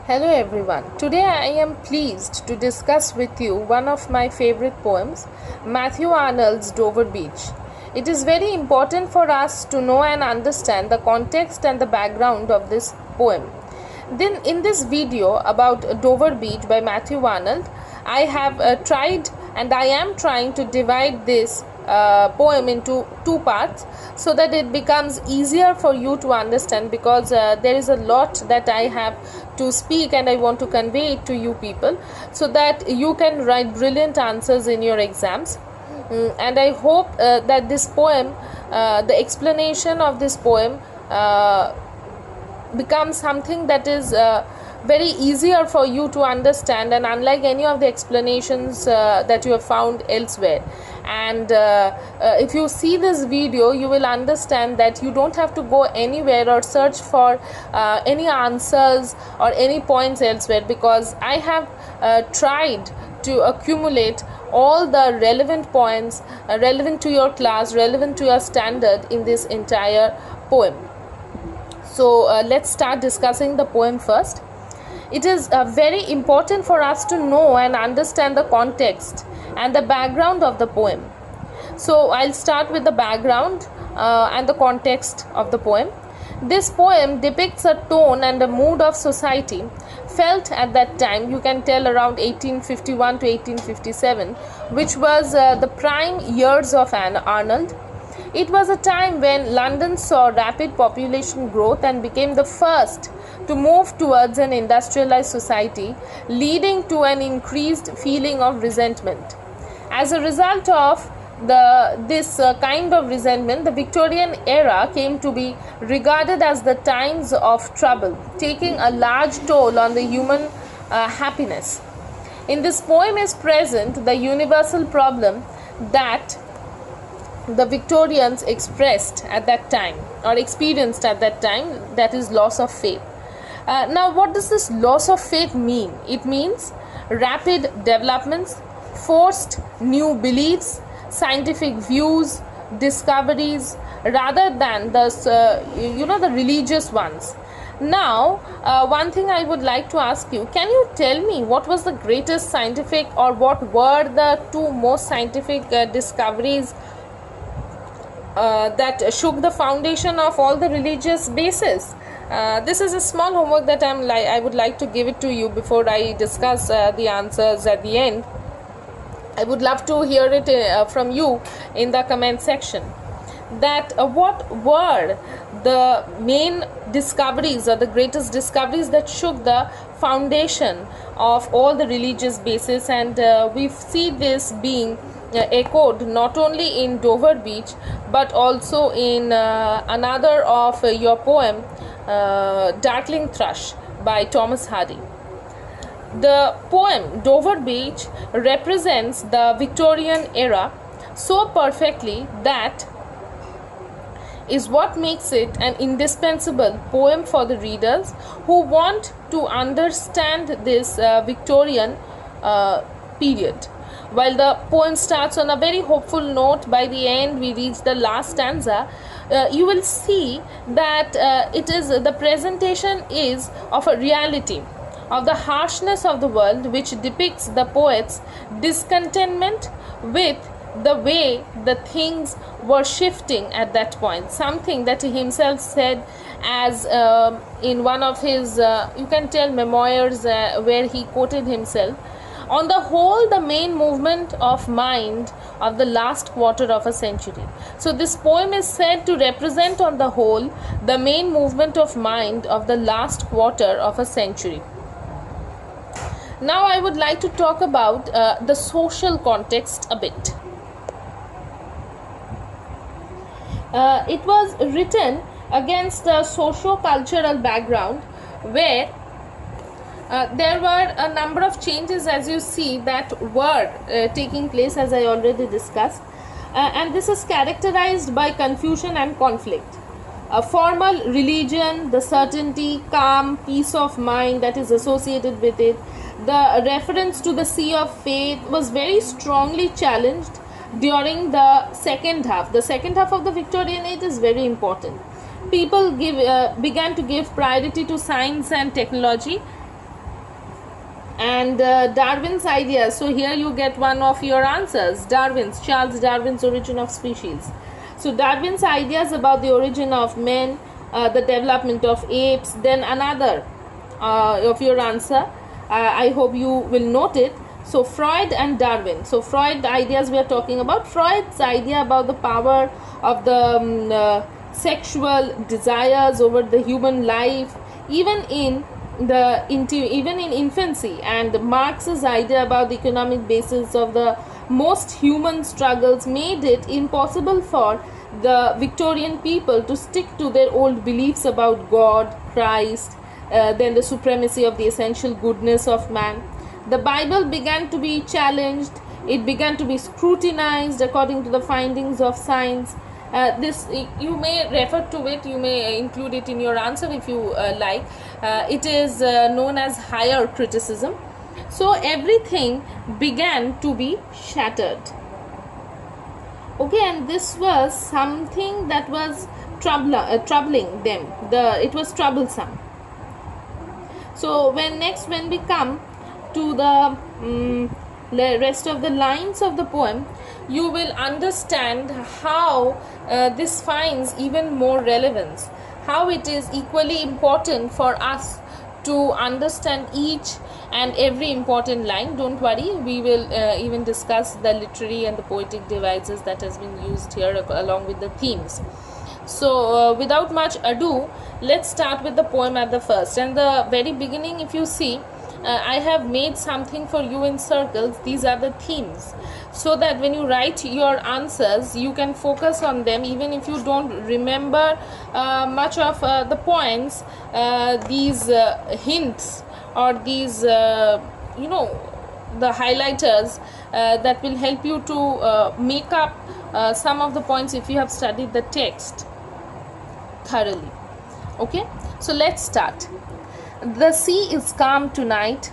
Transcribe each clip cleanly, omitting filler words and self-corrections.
Hello everyone. Today I am pleased to discuss with you one of my favorite poems, Matthew Arnold's Dover Beach. It is very important for us to know and understand the context and the background of this poem. Then in this video about Dover Beach by Matthew Arnold, I have tried and I am trying to divide this poem into two parts so that it becomes easier for you to understand, because there is a lot that I have to speak and I want to convey it to you people so that you can write brilliant answers in your exams. And I hope that this poem, the explanation of this poem becomes something that is very easier for you to understand, and unlike any of the explanations that you have found elsewhere. And if you see this video, you will understand that you don't have to go anywhere or search for any answers or any points elsewhere, because I have tried to accumulate all the relevant points relevant to your class, relevant to your standard in this entire poem. So let's start discussing the poem first. It is very important for us to know and understand the context and the background of the poem. So I'll start with the background and the context of the poem. This poem depicts a tone and a mood of society felt at that time, you can tell around 1851 to 1857, which was the prime years of Arnold. It was a time when London saw rapid population growth and became the first to move towards an industrialized society, leading to an increased feeling of resentment. As a result of this kind of resentment, the Victorian era came to be regarded as the times of trouble, taking a large toll on the human happiness. In this poem is present the universal problem that the Victorians expressed at that time or experienced at that time, that is loss of faith. Now, what does this loss of faith mean? It means rapid developments, forced new beliefs, scientific views, discoveries, rather than the religious ones. Now, one thing I would like to ask you, can you tell me what was the greatest scientific, or what were the two most scientific discoveries that shook the foundation of all the religious bases? This is a small homework that I would like to give it to you before I discuss the answers at the end. I would love to hear it from you in the comment section. That what were the main discoveries or the greatest discoveries that shook the foundation of all the religious bases? And we see this being echoed not only in Dover Beach but also in another of your poem, Darkling Thrush by Thomas Hardy. The poem Dover Beach represents the Victorian era so perfectly that is what makes it an indispensable poem for the readers who want to understand this Victorian period. While the poem starts on a very hopeful note, by the end we reach the last stanza. You will see that the presentation is of a reality, of the harshness of the world, which depicts the poet's discontentment with the way the things were shifting at that point. Something that he himself said as in one of his you can tell memoirs, where he quoted himself, on the whole, the main movement of mind of the last quarter of a century. So this poem is said to represent on the whole the main movement of mind of the last quarter of a century. Now I would like to talk about the social context a bit. It was written against a socio-cultural background where there were a number of changes, as you see, that were taking place, as I already discussed, and this is characterized by confusion and conflict. A formal religion, the certainty, calm, peace of mind that is associated with it, the reference to the sea of faith was very strongly challenged during the second half. The second half of the Victorian age is very important. People began to give priority to science and technology, And Darwin's ideas. So here you get one of your answers. Charles Darwin's Origin of Species. So Darwin's ideas about the origin of men, the development of apes. Then another of your answer. I hope you will note it. So Freud and Darwin. So Freud ideas we are talking about. Freud's idea about the power of the sexual desires over the human life, even in infancy, and Marx's idea about the economic basis of the most human struggles made it impossible for the Victorian people to stick to their old beliefs about God, Christ, then the supremacy of the essential goodness of man. The Bible began to be challenged, it began to be scrutinized according to the findings of science. This you may refer to it, you may include it in your answer if you like. It is known as higher criticism. So everything began to be shattered. Okay, and this was something that was troubling them. It was troublesome. So when we come to the rest of the lines of the poem, you will understand how this finds even more relevance, how it is equally important for us to understand each and every important line. Don't worry, we will even discuss the literary and the poetic devices that has been used here along with the themes. So without much ado, let's start with the poem at the first. And the very beginning, if you see, I have made something for you in circles. These are the themes, so that when you write your answers, you can focus on them. Even if you don't remember much of the points, these hints or these the highlighters that will help you to make up some of the points if you have studied the text thoroughly. Okay, so let's start. The sea is calm tonight,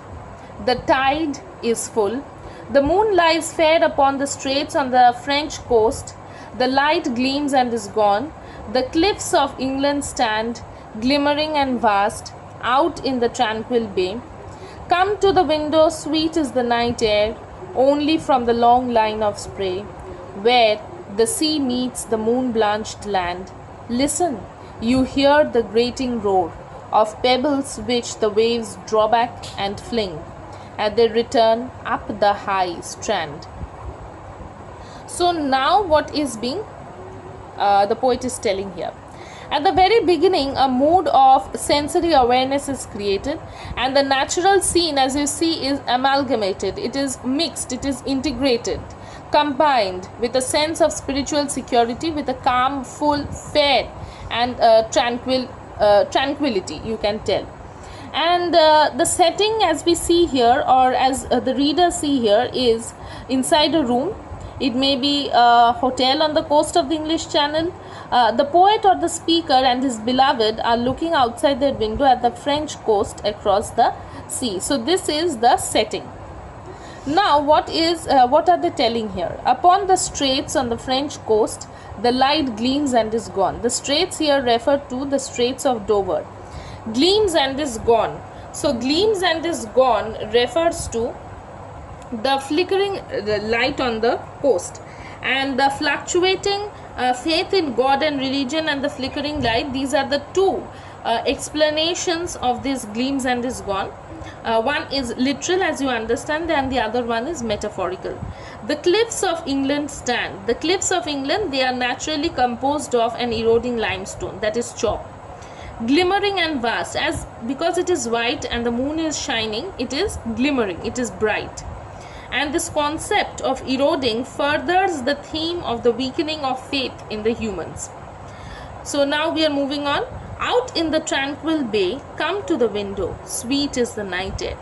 the tide is full, the moon lies fair upon the straits on the French coast, the light gleams and is gone, the cliffs of England stand, glimmering and vast, out in the tranquil bay. Come to the window, sweet is the night air, only from the long line of spray, where the sea meets the moon-blanched land. Listen, you hear the grating roar of pebbles which the waves draw back and fling as they return up the high strand. So now what is being the poet is telling here? At the very beginning, a mood of sensory awareness is created, and the natural scene, as you see, is amalgamated, it is mixed, it is integrated, combined with a sense of spiritual security, with a calm, full, fair and tranquility, you can tell. And the setting, as we see here, or as the readers see here, is inside a room. It may be a hotel on the coast of the English Channel. The poet or the speaker and his beloved are looking outside their window at the French coast across the sea. So this is the setting. Now what are they telling here? Upon the straits on the French coast, the light gleams and is gone. The straits here refer to the Straits of Dover. Gleams and is gone. So gleams and is gone refers to the flickering light on the coast, and the fluctuating faith in God and religion and the flickering light. These are the two explanations of this gleams and is gone. One is literal, as you understand, and the other one is metaphorical. The cliffs of England stand. The cliffs of England, they are naturally composed of an eroding limestone, that is chalk. Glimmering and vast, as because it is white and the moon is shining, it is glimmering, it is bright. And this concept of eroding furthers the theme of the weakening of faith in the humans. So now we are moving on. Out in the tranquil bay, come to the window, sweet is the night air.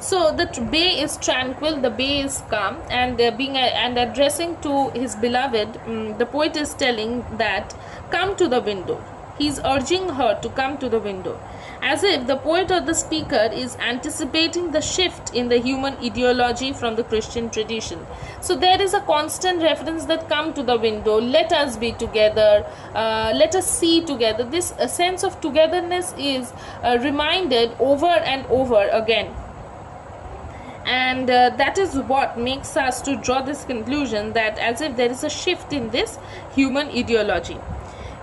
So the bay is tranquil, the bay is calm, and and addressing to his beloved, the poet is telling that come to the window. He is urging her to come to the window, as if the poet or the speaker is anticipating the shift in the human ideology from the Christian tradition. So there is a constant reference that come to the window, let us be together, let us see together. This sense of togetherness is reminded over and over again and that is what makes us to draw this conclusion that as if there is a shift in this human ideology.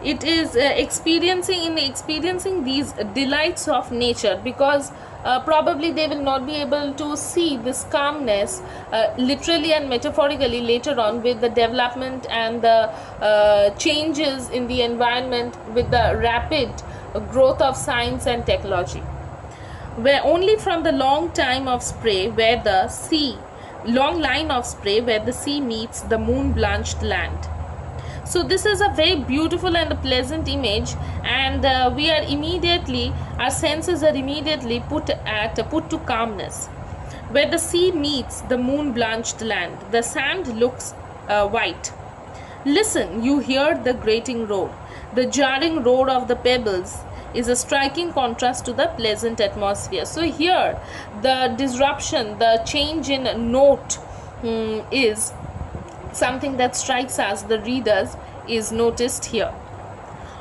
It is experiencing these delights of nature, because probably they will not be able to see this calmness literally and metaphorically later on with the development and the changes in the environment with the rapid growth of science and technology, where only from the long time of spray where the sea long line of spray where the sea meets the moon blanched land. So this is a very beautiful and a pleasant image, and our senses are immediately put to calmness. Where the sea meets the moon blanched land, the sand looks white. Listen, you hear the grating roar. The jarring roar of the pebbles is a striking contrast to the pleasant atmosphere. So here the disruption, the change in note is something that strikes us, the readers, is noticed here.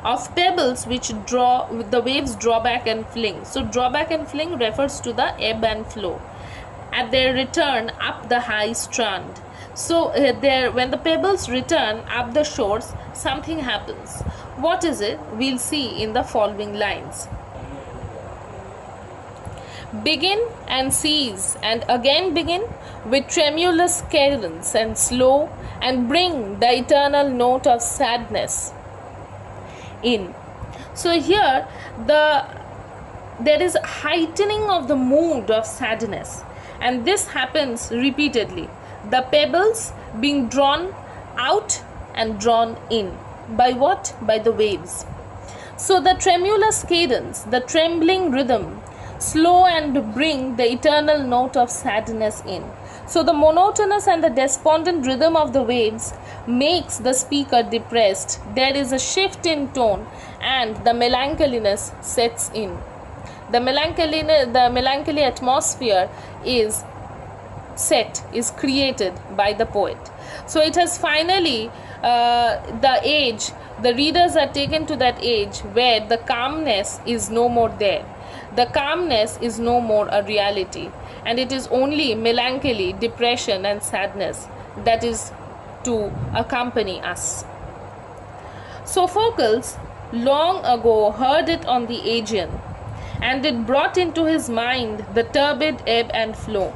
Of pebbles which draw, the waves draw back and fling. So draw back and fling refers to the ebb and flow at their return up the high strand. So there, when the pebbles return up the shores, something happens. What is it? We'll see in the following lines. Begin and cease and again begin with tremulous cadence and slow, and bring the eternal note of sadness in. So here there is a heightening of the mood of sadness, and this happens repeatedly. The pebbles being drawn out and drawn in. By what? By the waves. So the tremulous cadence, the trembling rhythm, slow and bring the eternal note of sadness in. So the monotonous and the despondent rhythm of the waves makes the speaker depressed. There is a shift in tone and the melancholiness sets in. The melancholy atmosphere is created by the poet. So it has finally the readers are taken to that age where the calmness is no more there. The calmness is no more a reality, and it is only melancholy, depression and sadness that is to accompany us. Sophocles long ago heard it on the Aegean, and it brought into his mind the turbid ebb and flow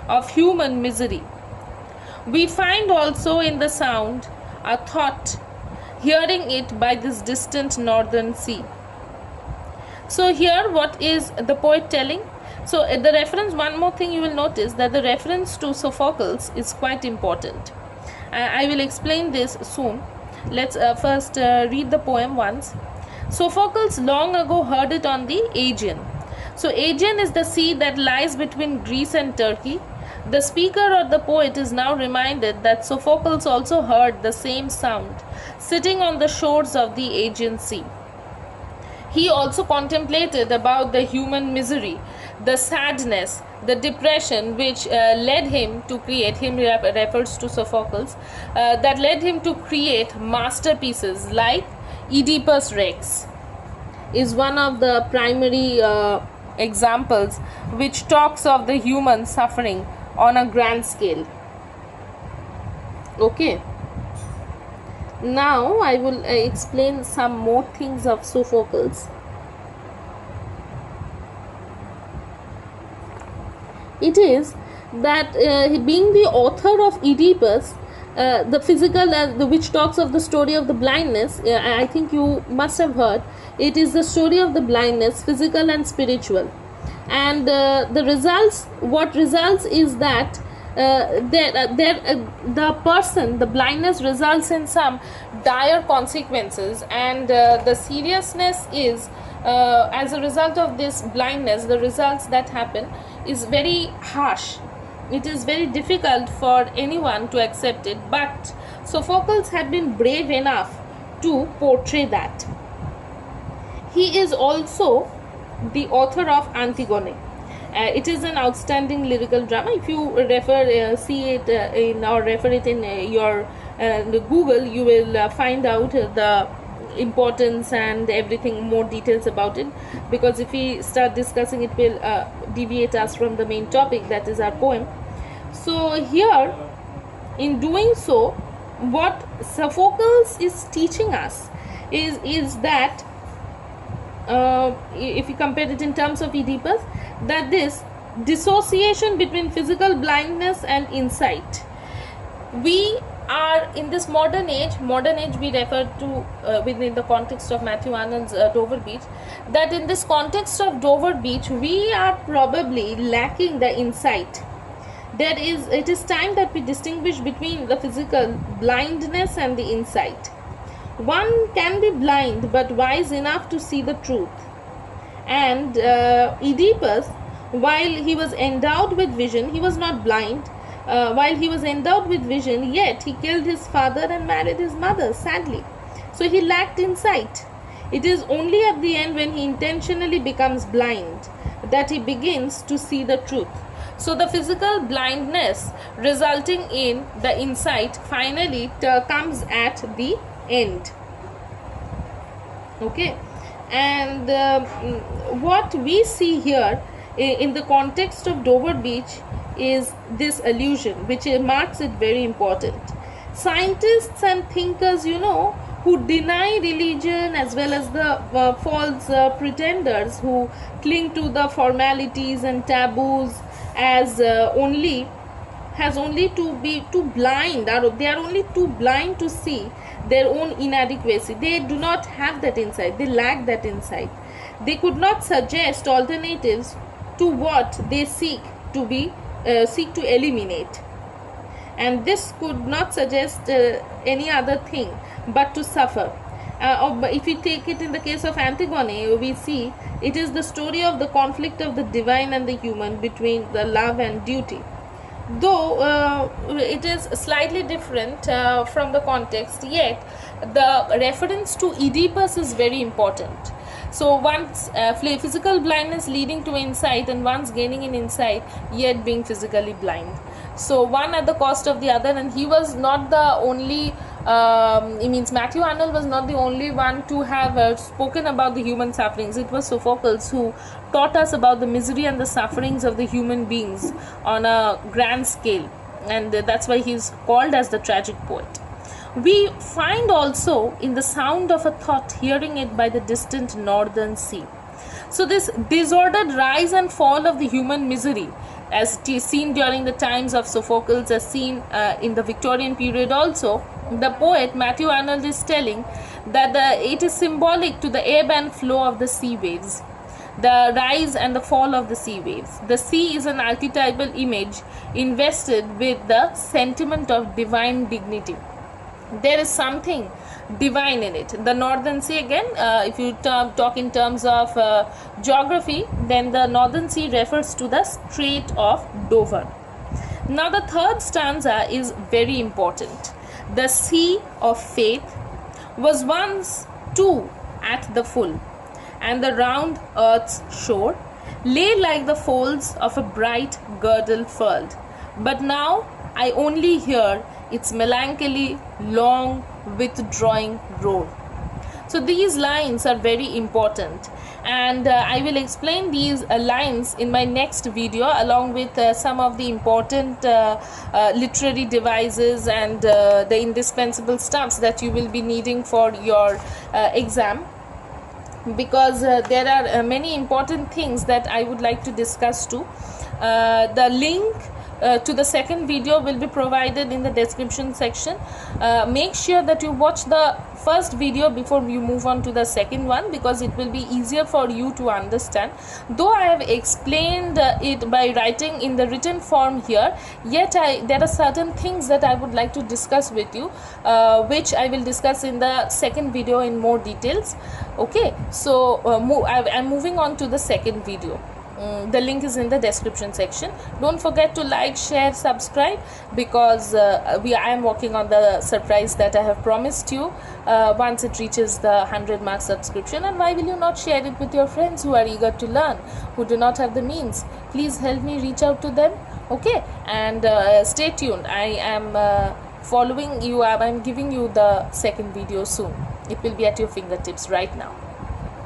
of human misery. We find also in the sound a thought, hearing it by this distant northern sea. So here what is the poet telling? So the reference, one more thing you will notice, that the reference to Sophocles is quite important. I will explain this soon. Let's first read the poem once. Sophocles long ago heard it on the Aegean. So Aegean is the sea that lies between Greece and Turkey. The speaker or the poet is now reminded that Sophocles also heard the same sound sitting on the shores of the Aegean Sea. He also contemplated about the human misery, the sadness, the depression which led him to create, him refers to Sophocles, that led him to create masterpieces like Oedipus Rex is one of the primary examples which talks of the human suffering on a grand scale. Okay. Now I will explain some more things of Sophocles. It is that being the author of Oedipus, the physical, which talks of the story of the blindness, I think you must have heard, it is the story of the blindness, physical and spiritual. And what results is that the blindness results in some dire consequences, and the seriousness is as a result of this blindness, the results that happen is very harsh. It is very difficult for anyone to accept it, but Sophocles had been brave enough to portray that. He is also the author of Antigone. It is an outstanding lyrical drama. If you refer it in your Google, you will find out the importance and everything, more details about it, because if we start discussing it will deviate us from the main topic, that is our poem. So here, in doing so, what Sophocles is teaching us is that if you compare it in terms of Oedipus, that this dissociation between physical blindness and insight, we are in this modern age we refer to within the context of Matthew Arnold's Dover Beach, that in this context of Dover Beach we are probably lacking the insight. It is time that we distinguish between the physical blindness and the insight. One can be blind but wise enough to see the truth. And Oedipus, while he was endowed with vision, he was not blind. While he was endowed with vision, yet he killed his father and married his mother, sadly. So he lacked insight. It is only at the end, when he intentionally becomes blind, that he begins to see the truth. So the physical blindness resulting in the insight finally comes at the end. Okay, and what we see here in the context of Dover Beach is this allusion, which marks it very important. Scientists and thinkers, who deny religion, as well as the false pretenders who cling to the formalities and taboos as only to be too blind, or they are only too blind to see their own inadequacy. They do not have that insight. They lack that insight. They could not suggest alternatives to what they seek to eliminate, and this could not suggest any other thing but to suffer. If we take it in the case of Antigone, we see it is the story of the conflict of the divine and the human, between the love and duty. Though it is slightly different from the context, yet the reference to Oedipus is very important. So one's physical blindness leading to insight, and one's gaining an insight yet being physically blind. So one at the cost of the other, and he was not the only Matthew Arnold was not the only one to have spoken about the human sufferings. It was Sophocles who taught us about the misery and the sufferings of the human beings on a grand scale, and that's why he's called as the tragic poet. We find also in the sound of a thought, hearing it by the distant northern sea. So this disordered rise and fall of the human misery, as seen during the times of Sophocles, as seen in the Victorian period also, the poet Matthew Arnold is telling that it is symbolic to the ebb and flow of the sea waves, the rise and the fall of the sea waves. The sea is an archetypal image invested with the sentiment of divine dignity. There is something divine in it. The northern sea, again, if you talk in terms of geography, then the northern sea refers to the Strait of Dover. Now the third stanza is very important. The sea of faith was once too at the full, and the round earth's shore lay like the folds of a bright girdle furled. But now I only hear its melancholy, long, withdrawing roar. So these lines are very important, and I will explain these lines in my next video, along with some of the important literary devices and the indispensable stuffs that you will be needing for your exam, because there are many important things that I would like to discuss too. The link to the second video will be provided in the description section. Make sure that you watch the first video before you move on to the second one, because it will be easier for you to understand. Though I have explained it by writing in the written form here, yet there are certain things that I would like to discuss with you, which I will discuss in the second video in more details. Okay, so I'm moving on to the second video. The link is in the description section. Don't forget to like, share, subscribe, because I am working on the surprise that I have promised you once it reaches the 100-mark subscription. And why will you not share it with your friends who are eager to learn, who do not have the means? Please help me reach out to them. Okay, and stay tuned. I am following you. I'm giving you the second video soon. It will be at your fingertips right now.